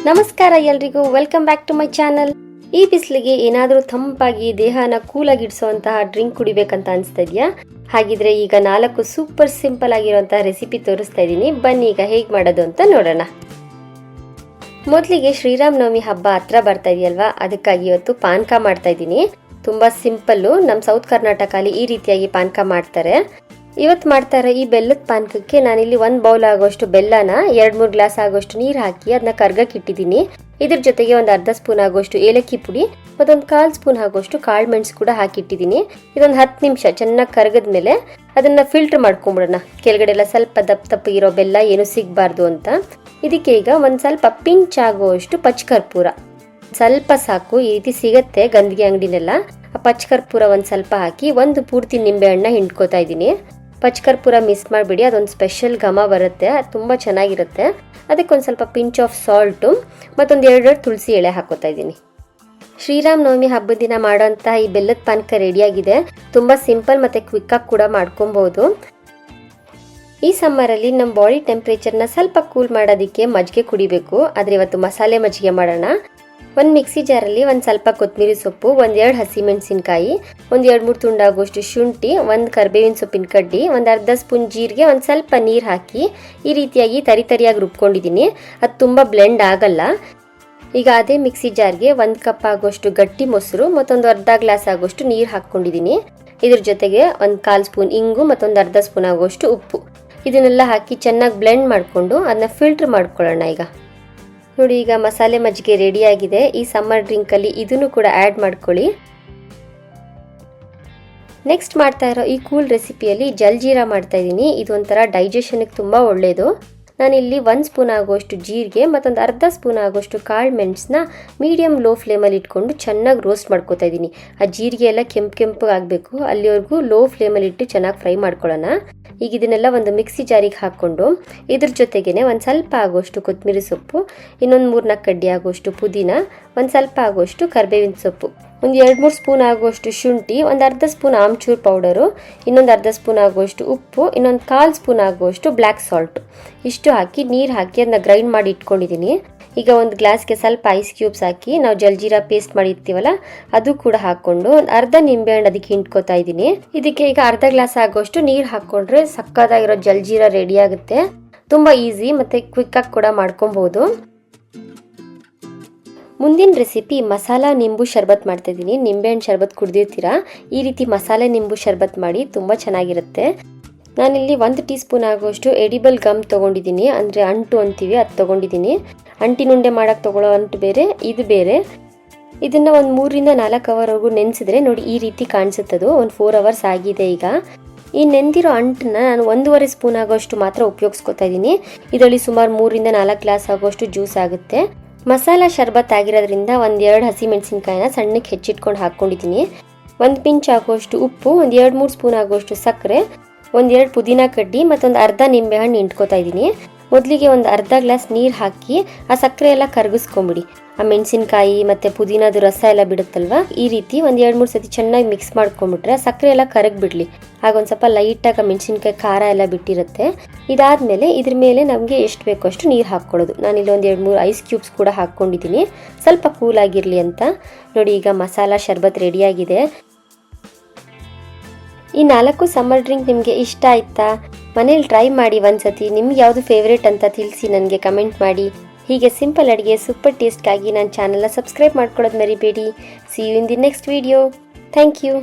ನಮಸ್ಕಾರ ಎಲ್ರಿಗೂ, welcome back to my channel. ಈ ಬಿಸಿಲಿಗೆ ಏನಾದರೂ ತಂಪಾಗಿ ದೇಹನ ಕೂಲಾಗಿಡಿಸುವಂತಹ ಡ್ರಿಂಕ್ ಕುಡಿಬೇಕಂತ ಅನಿಸ್ತಾ ಇದೆಯಾ? ಹಾಗಿದ್ರೆ ಈಗ 4 ಸೂಪರ್ ಸಿಂಪಲ್ ಆಗಿರುವಂತಹ ರೆಸಿಪಿ ತೋರಿಸ್ತಾ ಇದ್ದೀನಿ. ಬನ್ನಿ ಈಗ ಹೇಗೆ ಮಾಡೋದು ಅಂತ ನೋಡೋಣ. ಮೊದಲಿಗೆ ಶ್ರೀರಾಮನವಮಿ ಹಬ್ಬ ಹತ್ರ ಬರ್ತಾ ಇದೆಯಲ್ವಾ, ಅದಕ್ಕಾಗಿ ಇವತ್ತು ಪಾನಕ ಮಾಡ್ತಾ ಇದ್ದೀನಿ. ತುಂಬಾ ಸಿಂಪಲ್ಲು. ನಮ್ಮ ಸೌತ್ ಕರ್ನಾಟಕದಲ್ಲಿ ಈ ರೀತಿಯಾಗಿ ಪಾನಕ ಮಾಡ್ತಾರೆ. ಇವತ್ತು ಮಾಡ್ತಾ ಇರೋ ಈ ಬೆಲ್ಲದ ಪಾನಕಕ್ಕೆ ನಾನಿಲ್ಲಿ 1 ಬೌಲ್ ಆಗೋಷ್ಟು ಬೆಲ್ಲನ 2-3 ಗ್ಲಾಸ್ ಆಗೋಷ್ಟು ನೀರು ಹಾಕಿ ಅದನ್ನ ಕರ್ಗಕ್ಕೆ ಇಟ್ಟಿದ್ದೀನಿ. ಇದ್ರ ಜೊತೆಗೆ ಒಂದು ಅರ್ಧ ಸ್ಪೂನ್ ಆಗೋಷ್ಟು ಏಲಕ್ಕಿ ಪುಡಿ ಮತ್ತೊಂದು 1/4 ಸ್ಪೂನ್ ಆಗೋಷ್ಟು ಕಾಳು ಮೆಣಸು ಕೂಡ ಹಾಕಿಟ್ಟಿದ್ದೀನಿ. ಇದೊಂದು 10 ನಿಮಿಷ ಚೆನ್ನಾಗಿ ಕರಗದ್ಮೇಲೆ ಅದನ್ನ ಫಿಲ್ಟರ್ ಮಾಡ್ಕೊಂಬಿಡೋಣ. ಕೆಳಗಡೆ ಎಲ್ಲ ಸ್ವಲ್ಪ ದಪ್ಪ ಇರೋ ಬೆಲ್ಲ ಏನು ಸಿಗಬಾರ್ದು ಅಂತ. ಇದಕ್ಕೆ ಈಗ ಒಂದು ಸ್ವಲ್ಪ ಪಿಂಚ್ ಆಗೋಷ್ಟು ಪಚ್ಚಕರ್ಪೂರ ಸ್ವಲ್ಪ ಸಾಕು, ಈ ರೀತಿ ಸಿಗತ್ತೆ ಗಂಧಿಗೆ ಅಂಗಡಿನೆಲ್ಲ. ಆ ಪಚ್ಚಕರ್ಪೂರ ಒಂದು ಸ್ವಲ್ಪ ಹಾಕಿ ಒಂದು ಪೂರ್ತಿ ನಿಂಬೆ ಹಣ್ಣ ಹಿಂಡ್ಕೋತಾ ಇದ್ದೀನಿ. ಪಚ್ಚಕರ್ಪೂರ ಮಿಸ್ ಮಾಡಿಬಿಡಿ, ಅದೊಂದು ಸ್ಪೆಷಲ್ ಘಮ ಬರುತ್ತೆ, ಅದು ತುಂಬ ಚೆನ್ನಾಗಿರುತ್ತೆ. ಅದಕ್ಕೊಂದು ಸ್ವಲ್ಪ ಪಿಂಚ್ ಆಫ್ ಸಾಲ್ಟು ಮತ್ತೊಂದು 2 ತುಳಸಿ ಎಳೆ ಹಾಕೋತಾ ಇದ್ದೀನಿ. ಶ್ರೀರಾಮನವಮಿ ಹಬ್ಬದ ದಿನ ಮಾಡೋಂತಹ ಈ ಬೆಲ್ಲದ ಪಾನಕ ರೆಡಿಯಾಗಿದೆ. ತುಂಬ ಸಿಂಪಲ್ ಮತ್ತು ಕ್ವಿಕ್ಕಾಗಿ ಕೂಡ ಮಾಡ್ಕೊಬೋದು. ಈ ಸಮ್ಮರಲ್ಲಿ ನಮ್ಮ ಬಾಡಿ ಟೆಂಪ್ರೇಚರ್ನ ಸ್ವಲ್ಪ ಕೂಲ್ ಮಾಡೋದಕ್ಕೆ ಮಜ್ಜಿಗೆ ಕುಡಿಬೇಕು. ಆದರೆ ಇವತ್ತು ಮಸಾಲೆ ಮಜ್ಜಿಗೆ ಮಾಡೋಣ. ಒಂದು ಮಿಕ್ಸಿ ಜಾರಲ್ಲಿ ಒಂದು ಸ್ವಲ್ಪ ಕೊತ್ತಂಬರಿ ಸೊಪ್ಪು, 1-2 ಹಸಿಮೆಣಸಿನ್ಕಾಯಿ, ಒಂದು 2-3 ತುಂಡಾಗುವಷ್ಟು ಶುಂಠಿ, ಒಂದು ಕರಿಬೇವಿನ ಸೊಪ್ಪಿನ ಕಡ್ಡಿ, ಒಂದು ಅರ್ಧ ಸ್ಪೂನ್ ಜೀರಿಗೆ, ಒಂದು ಸ್ವಲ್ಪ ನೀರು ಹಾಕಿ ಈ ರೀತಿಯಾಗಿ ತರಿಯಾಗಿ ರುಬ್ಕೊಂಡಿದ್ದೀನಿ. ಅದು ತುಂಬ ಬ್ಲೆಂಡ್ ಆಗಲ್ಲ. ಈಗ ಅದೇ ಮಿಕ್ಸಿ ಜಾರ್ಗೆ 1 ಕಪ್ ಆಗೋಷ್ಟು ಗಟ್ಟಿ ಮೊಸರು ಮತ್ತೊಂದು ಅರ್ಧ ಗ್ಲಾಸ್ ಆಗೋಷ್ಟು ನೀರು ಹಾಕ್ಕೊಂಡಿದ್ದೀನಿ. ಇದ್ರ ಜೊತೆಗೆ ಒಂದು 1/4 ಸ್ಪೂನ್ ಇಂಗು ಮತ್ತೊಂದು ಅರ್ಧ ಸ್ಪೂನ್ ಆಗೋಷ್ಟು ಉಪ್ಪು, ಇದನ್ನೆಲ್ಲ ಹಾಕಿ ಚೆನ್ನಾಗಿ ಬ್ಲೆಂಡ್ ಮಾಡಿಕೊಂಡು ಅದನ್ನ ಫಿಲ್ಟರ್ ಮಾಡ್ಕೊಳ್ಳೋಣ. ಈಗ ನೋಡಿ, ಈಗ ಮಸಾಲೆ ಮಜ್ಜಿಗೆ ರೆಡಿಯಾಗಿದೆ. ಈ ಸಮ್ಮರ್ ಡ್ರಿಂಕಲ್ಲಿ ಇದನ್ನು ಕೂಡ ಆ್ಯಡ್ ಮಾಡ್ಕೊಳ್ಳಿ. ನೆಕ್ಸ್ಟ್ ಮಾಡ್ತಾ ಇರೋ ಈ ಕೂಲ್ ರೆಸಿಪಿಯಲ್ಲಿ ಜಲ್ಜೀರಾ ಮಾಡ್ತಾ ಇದ್ದೀನಿ. ಇದು ಒಂಥರ ಡೈಜೆಷನ್ಗೆ ತುಂಬ ಒಳ್ಳೆಯದು. ನಾನಿಲ್ಲಿ 1 ಸ್ಪೂನ್ ಆಗೋಷ್ಟು ಜೀರಿಗೆ ಮತ್ತೊಂದು ಅರ್ಧ ಸ್ಪೂನ್ ಆಗೋಷ್ಟು ಕಾಳು ಮೆಣಸನ್ನ ಮೀಡಿಯಮ್ ಲೋ ಫ್ಲೇಮಲ್ಲಿ ಇಟ್ಕೊಂಡು ಚೆನ್ನಾಗಿ ರೋಸ್ಟ್ ಮಾಡ್ಕೋತಾ ಇದ್ದೀನಿ. ಆ ಜೀರಿಗೆ ಎಲ್ಲ ಕೆಂಪು ಆಗಬೇಕು, ಅಲ್ಲಿವರೆಗೂ ಲೋ ಫ್ಲೇಮಲ್ಲಿ ಇಟ್ಟು ಚೆನ್ನಾಗಿ ಫ್ರೈ ಮಾಡ್ಕೊಳ್ಳೋಣ. ಈಗ ಇದನ್ನೆಲ್ಲ ಒಂದು ಮಿಕ್ಸಿ ಜಾರಿಗೆ ಹಾಕ್ಕೊಂಡು ಇದ್ರ ಜೊತೆಗೇ ಒಂದು ಸ್ವಲ್ಪ ಆಗೋಷ್ಟು ಕೊತ್ತಂಬರಿ ಸೊಪ್ಪು, ಇನ್ನೊಂದು 3-4 ಕಡ್ಡಿ ಆಗೋಷ್ಟು ಪುದೀನ, ಒಂದು ಸ್ವಲ್ಪ ಆಗೋಷ್ಟು ಕರಿಬೇವಿನ ಸೊಪ್ಪು, ಒಂದು 2-3 ಸ್ಪೂನ್ ಆಗೋಷ್ಟು ಶುಂಠಿ, ಒಂದು ಅರ್ಧ ಸ್ಪೂನ್ ಆಮ್ಚೂರ್ ಪೌಡರು, ಇನ್ನೊಂದು ಅರ್ಧ ಸ್ಪೂನ್ ಆಗೋಷ್ಟು ಉಪ್ಪು, ಇನ್ನೊಂದು 1/4 ಸ್ಪೂನ್ ಆಗೋಷ್ಟು ಬ್ಲ್ಯಾಕ್ ಸಾಲ್ಟ್, ಇಷ್ಟು ಹಾಕಿ ನೀರು ಹಾಕಿ ಅದನ್ನ ಗ್ರೈಂಡ್ ಮಾಡಿ ಇಟ್ಕೊಂಡಿದ್ದೀನಿ. ಈಗ ಒಂದು ಗ್ಲಾಸ್ಗೆ ಸ್ವಲ್ಪ ಐಸ್ ಕ್ಯೂಬ್ಸ್ ಹಾಕಿ ನಾವು ಜಲ್ಜೀರಾ ಪೇಸ್ಟ್ ಮಾಡಿರ್ತೀವಲ್ಲ ಅದು ಕೂಡ ಹಾಕ್ಕೊಂಡು ಒಂದು ಅರ್ಧ ನಿಂಬೆಹಣ್ಣು ಅದಕ್ಕೆ ಹಿಂಡ್ಕೋತಾ ಇದ್ದೀನಿ. ಇದಕ್ಕೆ ಈಗ ಅರ್ಧ ಗ್ಲಾಸ್ ಆಗೋಷ್ಟು ನೀರು ಹಾಕ್ಕೊಂಡ್ರೆ ಸಕ್ಕತ್ತಾಗಿರೋ ಜಲ್ಜೀರಾ ರೆಡಿ ಆಗುತ್ತೆ. ತುಂಬ ಈಸಿ ಮತ್ತು ಕ್ವಿಕ್ಕಾಗಿ ಕೂಡ ಮಾಡ್ಕೊಬೋದು. ಮುಂದಿನ ರೆಸಿಪಿ ಮಸಾಲಾ ನಿಂಬು ಶರ್ಬತ್ ಮಾಡ್ತಾ ಇದ್ದೀನಿ. ನಿಂಬೆಹಣ್ಣು ಶರ್ಬತ್ ಕುಡ್ದಿರ್ತೀರಾ, ಈ ರೀತಿ ಮಸಾಲೆ ನಿಂಬು ಶರ್ಬತ್ ಮಾಡಿ, ತುಂಬ ಚೆನ್ನಾಗಿರುತ್ತೆ. ನಾನಿಲ್ಲಿ 1 ಟೀ ಸ್ಪೂನ್ ಆಗೋಷ್ಟು ಎಡಿಬಲ್ ಗಮ್ ತೊಗೊಂಡಿದ್ದೀನಿ, ಅಂದರೆ ಅಂಟು ಅಂತೀವಿ, ಅದು ತೊಗೊಂಡಿದ್ದೀನಿ. ಅಂಟಿನುಂಡೆ ಮಾಡೋಕ್ಕೆ ತೊಗೊಳ್ಳೋ ಅಂಟು ಬೇರೆ, ಇದು ಬೇರೆ. ಇದನ್ನು ಒಂದು 3-4 ಅವರ್ವರೆಗೂ ನೆನೆಸಿದ್ರೆ ನೋಡಿ ಈ ರೀತಿ ಕಾಣಿಸುತ್ತದು. ಒಂದು 4 ಅವರ್ಸ್ ಆಗಿದೆ. ಈಗ ಈ ನೆಂದಿರೋ ಅಂಟನ್ನ ನಾನು 1.5 ಸ್ಪೂನ್ ಆಗೋಷ್ಟು ಮಾತ್ರ ಉಪಯೋಗಿಸ್ಕೊತಾ ಇದ್ದೀನಿ. ಇದರಲ್ಲಿ ಸುಮಾರು 3-4 ಗ್ಲಾಸ್ ಆಗೋಷ್ಟು ಜ್ಯೂಸ್ ಆಗುತ್ತೆ. ಮಸಾಲ ಶರ್ಬತ್ ಆಗಿರೋದ್ರಿಂದ 1-2 ಹಸಿಮೆಣಸಿನ್ಕಾಯಿನ ಸಣ್ಣಕ್ಕೆ ಹೆಚ್ಚಿಟ್ಕೊಂಡು ಹಾಕ್ಕೊಂಡಿದ್ದೀನಿ. 1 ಪಿಂಚ್ ಆಗೋಷ್ಟು ಉಪ್ಪು, ಒಂದು 2-3 ಸ್ಪೂನ್ ಆಗೋಷ್ಟು ಸಕ್ಕರೆ, 1-2 ಪುದೀನ ಕಡ್ಡಿ ಮತ್ತೊಂದು ಅರ್ಧ ನಿಂಬೆಹಣ್ಣು ಹಿಂಡ್ಕೋತಾ ಇದ್ದೀನಿ. ಮೊದಲಿಗೆ ಒಂದು ಅರ್ಧ ಗ್ಲಾಸ್ ನೀರು ಹಾಕಿ ಆ ಸಕ್ಕರೆ ಎಲ್ಲ ಕರಗಿಸ್ಕೊಂಬಿಡಿ. ಆ ಮೆಣಸಿನ್ಕಾಯಿ ಮತ್ತು ಪುದೀನದ ರಸ ಎಲ್ಲ ಬಿಡುತ್ತಲ್ವ, ಈ ರೀತಿ ಒಂದು 2-3 ಸತಿ ಚೆನ್ನಾಗಿ ಮಿಕ್ಸ್ ಮಾಡ್ಕೊಂಬಿಟ್ರೆ ಸಕ್ಕರೆ ಎಲ್ಲ ಕರಗಿಬಿಡ್ಲಿ. ಆಗ ಒಂದು ಸ್ವಲ್ಪ ಲೈಟಾಗಿ ಮೆಣಸಿನ್ಕಾಯಿ ಖಾರ ಎಲ್ಲ ಬಿಟ್ಟಿರುತ್ತೆ. ಇದಾದಮೇಲೆ ಇದ್ರ ಮೇಲೆ ನಮಗೆ ಎಷ್ಟು ಬೇಕೋ ಅಷ್ಟು ನೀರು ಹಾಕ್ಕೊಳ್ಳೋದು. ನಾನಿಲ್ಲಿ ಒಂದು 2-3 ಐಸ್ ಕ್ಯೂಬ್ಸ್ ಕೂಡ ಹಾಕ್ಕೊಂಡಿದ್ದೀನಿ, ಸ್ವಲ್ಪ ಕೂಲಾಗಿರಲಿ ಅಂತ. ನೋಡಿ, ಈಗ ಮಸಾಲ ಶರ್ಬತ್ ರೆಡಿಯಾಗಿದೆ. ಈ 4 ಸಮ್ಮರ್ ಡ್ರಿಂಕ್ ನಿಮಗೆ ಇಷ್ಟ ಆಯ್ತಾ? ಮನೇಲಿ ಟ್ರೈ ಮಾಡಿ ಒಂದ್ಸತಿ. ನಿಮ್ಗೆ ಯಾವುದು ಫೇವ್ರೇಟ್ ಅಂತ ತಿಳಿಸಿ ನನಗೆ ಕಮೆಂಟ್ ಮಾಡಿ. ಹೀಗೆ ಸಿಂಪಲ್ ಅಡುಗೆ ಸೂಪರ್ ಟೇಸ್ಟ್ಗಾಗಿ ನನ್ನ ಚಾನಲ್ನ ಸಬ್ಸ್ಕ್ರೈಬ್ ಮಾಡ್ಕೊಳ್ಳೋದು ಮರಿಬೇಡಿ. See you in the next video. Thank you.